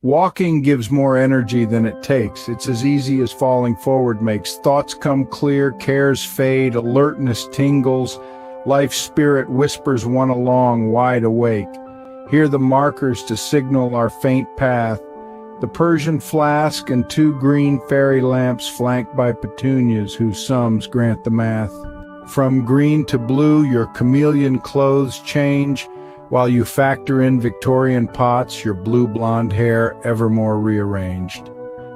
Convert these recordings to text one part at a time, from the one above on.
Walking gives more energy than it takes. It's as easy as falling forward makes. Thoughts come clear, cares fade, alertness tingles, life's spirit whispers one along, wide awake. Hear the markers to signal our faint path. The Persian flask and 2 green fairy lamps flanked by petunias whose sums grant the math. From green to blue your chameleon clothes change, while you factor in Victorian pots, your blue-blonde hair evermore rearranged.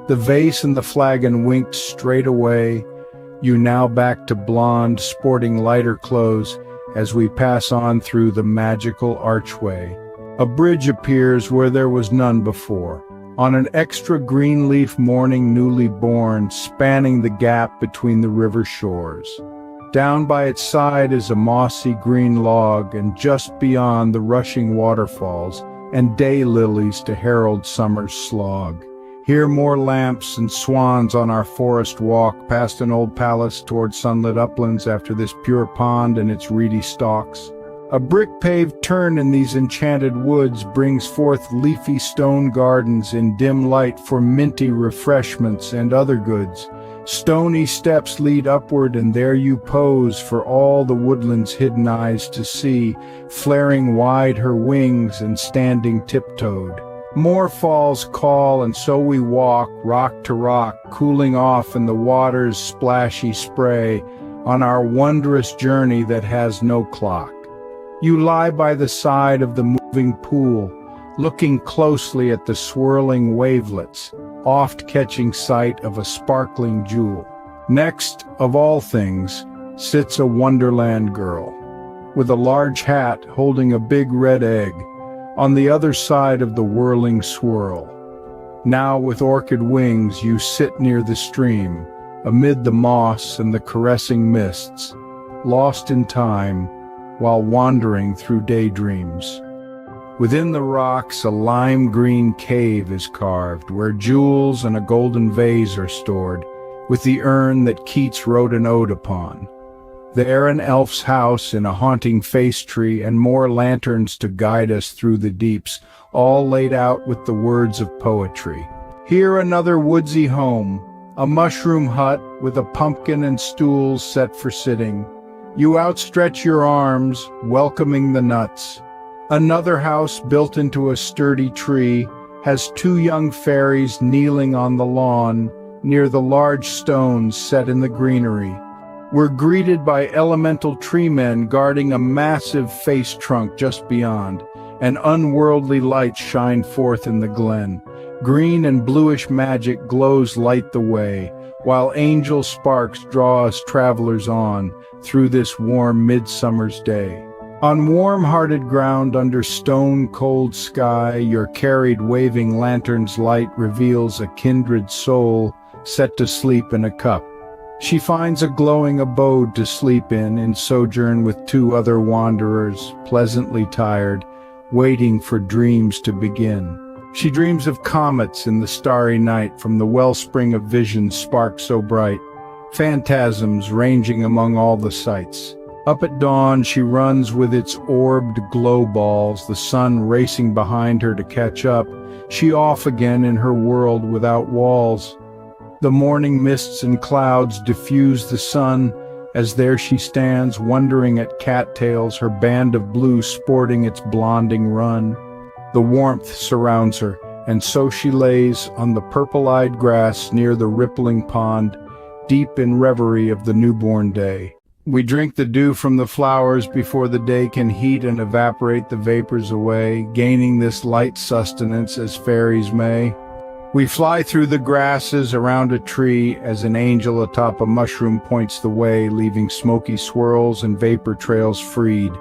The vase and the flagon winked straight away, you now back to blonde, sporting lighter clothes as we pass on through the magical archway. A bridge appears where there was none before, on an extra green leaf morning newly born, spanning the gap between the river shores. Down by its side is a mossy green log, and just beyond the rushing waterfalls and day lilies to herald summer's slog. Here more lamps and swans on our forest walk, past an old palace toward sunlit uplands after this pure pond and its reedy stalks. A brick-paved turn in these enchanted woods brings forth leafy stone gardens in dim light for minty refreshments and other goods. Stony steps lead upward, and there you pose for all the woodland's hidden eyes to see, flaring wide her wings and standing tiptoed. More falls call, and so we walk, rock to rock, cooling off in the water's splashy spray, on our wondrous journey that has no clock. You lie by the side of the moving pool, looking closely at the swirling wavelets, oft catching sight of a sparkling jewel. Next, of all things, sits a wonderland girl, with a large hat holding a big red egg, on the other side of the whirling swirl. Now with orchid wings you sit near the stream, amid the moss and the caressing mists, lost in time, while wandering through daydreams. Within the rocks a lime-green cave is carved, where jewels and a golden vase are stored, with the urn that Keats wrote an ode upon. There an elf's house in a haunting face tree, and more lanterns to guide us through the deeps, all laid out with the words of poetry. Here another woodsy home, a mushroom hut with a pumpkin and stools set for sitting. You outstretch your arms, welcoming the nuts. Another house built into a sturdy tree has 2 young fairies kneeling on the lawn near the large stones set in the greenery. We're greeted by elemental tree men guarding a massive face trunk just beyond, and unworldly lights shine forth in the glen. Green and bluish magic glows light the way, while angel sparks draw us travelers on through this warm midsummer's day. On warm-hearted ground under stone-cold sky, your carried waving lantern's light reveals a kindred soul set to sleep in a cup. She finds a glowing abode to sleep in sojourn with 2 other wanderers, pleasantly tired, waiting for dreams to begin. She dreams of comets in the starry night from the wellspring of vision spark so bright, phantasms ranging among all the sights. Up at dawn she runs with its orbed glow balls, the sun racing behind her to catch up, she off again in her world without walls. The morning mists and clouds diffuse the sun, as there she stands wondering at cattails, her band of blue sporting its blonding run. The warmth surrounds her, and so she lays on the purple-eyed grass near the rippling pond, deep in reverie of the newborn day. We drink the dew from the flowers before the day can heat and evaporate the vapors away, gaining this light sustenance as fairies may. We fly through the grasses around a tree as an angel atop a mushroom points the way, leaving smoky swirls and vapor trails freed.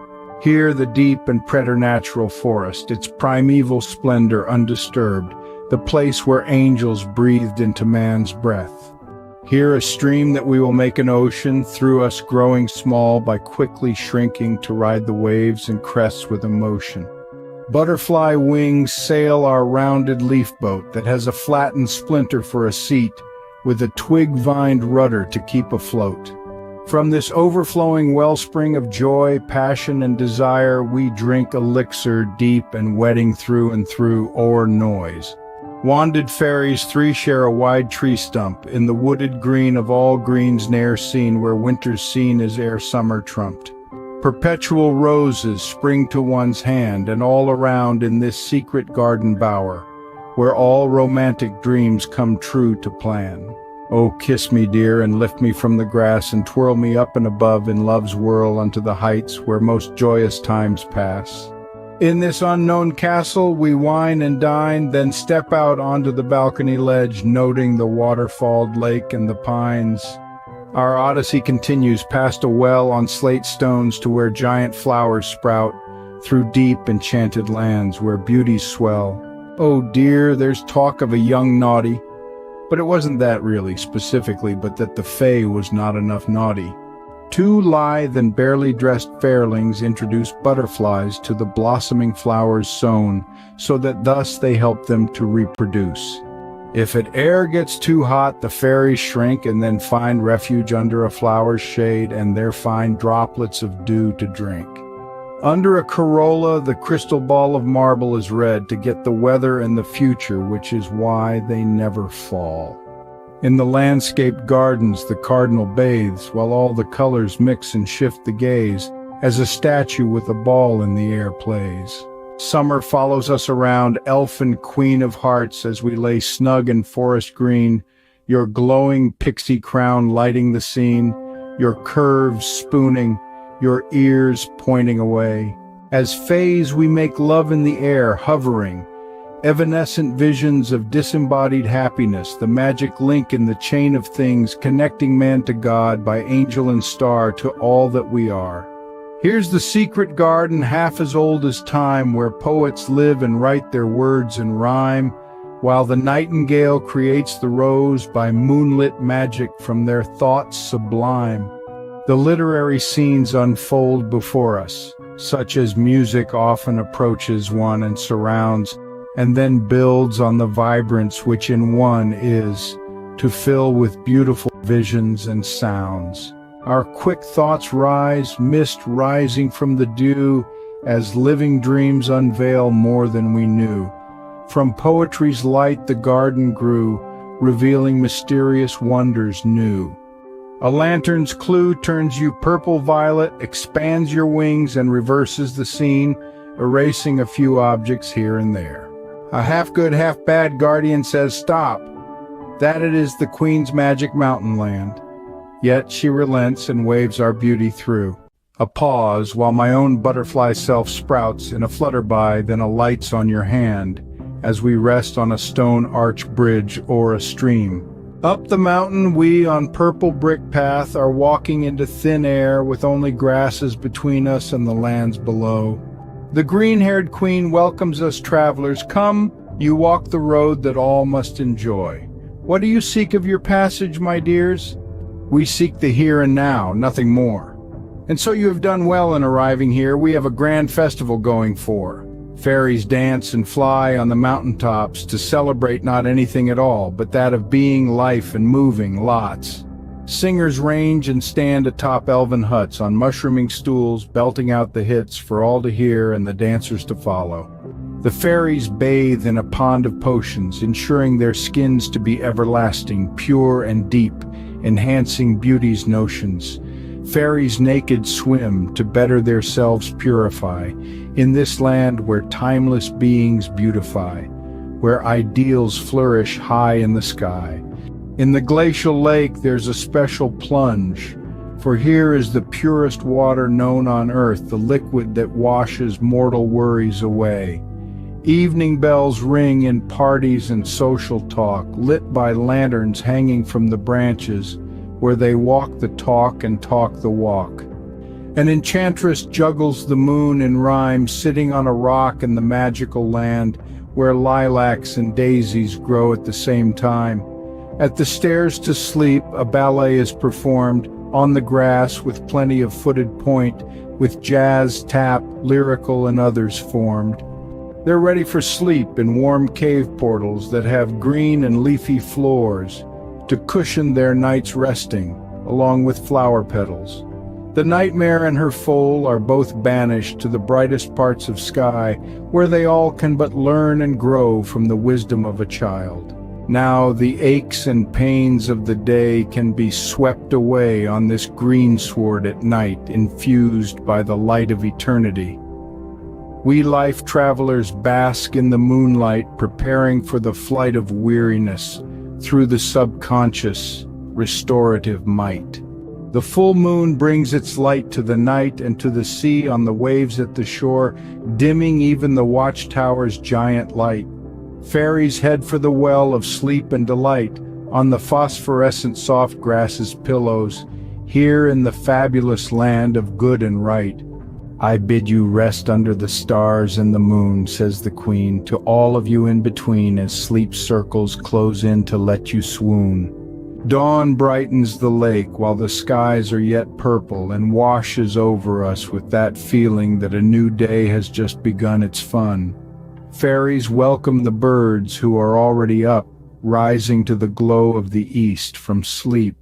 Here the deep and preternatural forest, its primeval splendor undisturbed, the place where angels breathed into man's breath. Here a stream that we will make an ocean, through us growing small by quickly shrinking to ride the waves and crests with emotion. Butterfly wings sail our rounded leaf boat that has a flattened splinter for a seat, with a twig-vined rudder to keep afloat. From this overflowing wellspring of joy, passion, and desire, we drink elixir deep and wetting through and through o'er noise. Wanded fairies three share a wide tree stump, in the wooded green of all greens ne'er seen, where winter's seen is ere summer trumped. Perpetual roses spring to one's hand, and all around in this secret garden bower, where all romantic dreams come true to plan. Oh, kiss me, dear, and lift me from the grass, and twirl me up and above in love's whirl unto the heights where most joyous times pass. In this unknown castle we wine and dine, then step out onto the balcony ledge, noting the waterfalled lake and the pines. Our odyssey continues past a well on slate stones to where giant flowers sprout, through deep enchanted lands where beauties swell. Oh dear, there's talk of a young naughty, but it wasn't that really specifically, but that the fae was not enough naughty. Two lithe and barely dressed fairlings introduce butterflies to the blossoming flowers sown, so that thus they help them to reproduce. If it e'er gets too hot, the fairies shrink and then find refuge under a flower's shade, and there find droplets of dew to drink. Under a corolla, the crystal ball of marble is read to get the weather and the future, which is why they never fall. In the landscaped gardens the cardinal bathes, while all the colors mix and shift the gaze, as a statue with a ball in the air plays. Summer follows us around, elfin queen of hearts, as we lay snug in forest green, your glowing pixie crown lighting the scene, your curves spooning, your ears pointing away. As fays we make love in the air, hovering, evanescent visions of disembodied happiness, the magic link in the chain of things, connecting man to God by angel and star to all that we are. Here's the secret garden, half as old as time, where poets live and write their words in rhyme, while the nightingale creates the rose by moonlit magic from their thoughts sublime. The literary scenes unfold before us, such as music often approaches one and surrounds, and then builds on the vibrance which in one is, to fill with beautiful visions and sounds. Our quick thoughts rise, mist rising from the dew, as living dreams unveil more than we knew. From poetry's light the garden grew, revealing mysterious wonders new. A lantern's clue turns you purple-violet, expands your wings and reverses the scene, erasing a few objects here and there. A half-good, half-bad guardian says stop, that it is the Queen's magic mountain land. Yet she relents and waves our beauty through. A pause while my own butterfly self sprouts in a flutterby, then alights on your hand as we rest on a stone arch bridge or a stream. Up the mountain we on purple brick path are walking into thin air with only grasses between us and the lands below. The green-haired queen welcomes us travelers. Come, you walk the road that all must enjoy. What do you seek of your passage, my dears? We seek the here and now, nothing more. And so you have done well in arriving here. We have a grand festival going for. Fairies dance and fly on the mountaintops to celebrate not anything at all, but that of being, life, and moving lots. Singers range and stand atop elven huts on mushrooming stools, belting out the hits for all to hear and the dancers to follow. The fairies bathe in a pond of potions, ensuring their skins to be everlasting, pure and deep, enhancing beauty's notions. Fairies naked swim to better their selves purify, in this land where timeless beings beautify, where ideals flourish high in the sky. In the glacial lake there's a special plunge, for here is the purest water known on earth, the liquid that washes mortal worries away. Evening bells ring in parties and social talk, lit by lanterns hanging from the branches, where they walk the talk and talk the walk. An enchantress juggles the moon in rhyme, sitting on a rock in the magical land, where lilacs and daisies grow at the same time. At the stairs to sleep, a ballet is performed, on the grass with plenty of footed point, with jazz, tap, lyrical and others formed. They're ready for sleep in warm cave portals that have green and leafy floors to cushion their nights resting, along with flower petals. The nightmare and her foal are both banished to the brightest parts of sky, where they all can but learn and grow from the wisdom of a child. Now the aches and pains of the day can be swept away on this greensward at night, infused by the light of eternity. We life travelers bask in the moonlight, preparing for the flight of weariness through the subconscious, restorative might. The full moon brings its light to the night and to the sea on the waves at the shore, dimming even the watchtower's giant light. Fairies head for the well of sleep and delight, on the phosphorescent soft grasses pillows, here in the fabulous land of good and right. I bid you rest under the stars and the moon, says the queen, to all of you in between as sleep circles close in to let you swoon. Dawn brightens the lake while the skies are yet purple and washes over us with that feeling that a new day has just begun its fun. Fairies welcome the birds who are already up, rising to the glow of the east from sleep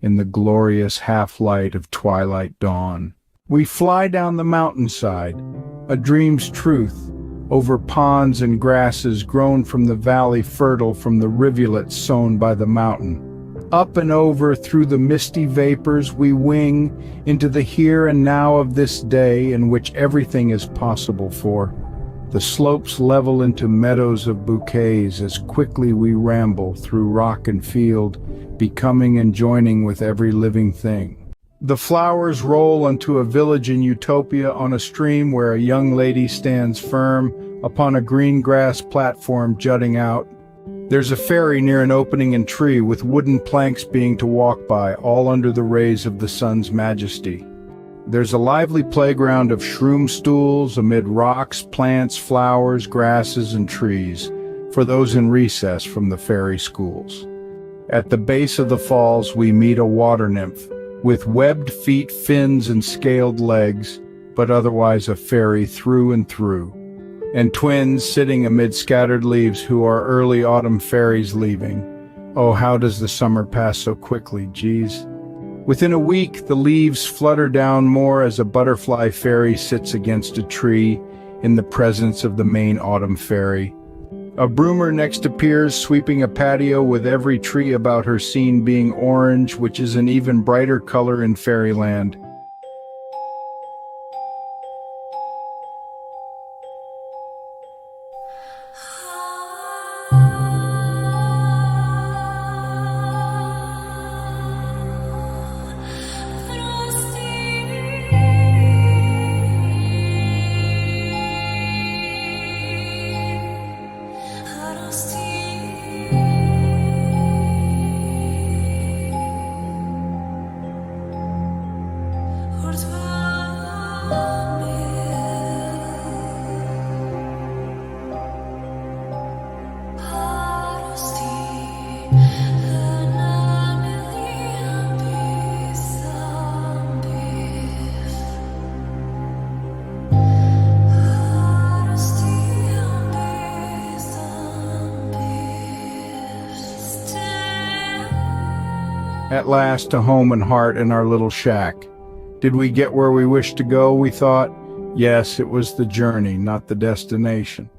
in the glorious half-light of twilight dawn. We fly down the mountainside, a dream's truth, over ponds and grasses grown from the valley fertile from the rivulets sown by the mountain. Up and over through the misty vapors we wing into the here and now of this day in which everything is possible for. The slopes level into meadows of bouquets as quickly we ramble through rock and field, becoming and joining with every living thing. The flowers roll unto a village in utopia on a stream where a young lady stands firm upon a green grass platform jutting out. There's a ferry near an opening in tree with wooden planks being to walk by, all under the rays of the sun's majesty. There's a lively playground of shroom stools amid rocks, plants, flowers, grasses, and trees for those in recess from the fairy schools. At the base of the falls we meet a water nymph with webbed feet, fins, and scaled legs, but otherwise a fairy through and through, and twins sitting amid scattered leaves who are early autumn fairies leaving. Oh, how does the summer pass so quickly, geez. Within a week, the leaves flutter down more as a butterfly fairy sits against a tree in the presence of the main autumn fairy. A broomer next appears, sweeping a patio with every tree about her scene being orange, which is an even brighter color in fairyland. At last, to home and heart in our little shack. Did we get where we wished to go, we thought? Yes, it was the journey, not the destination.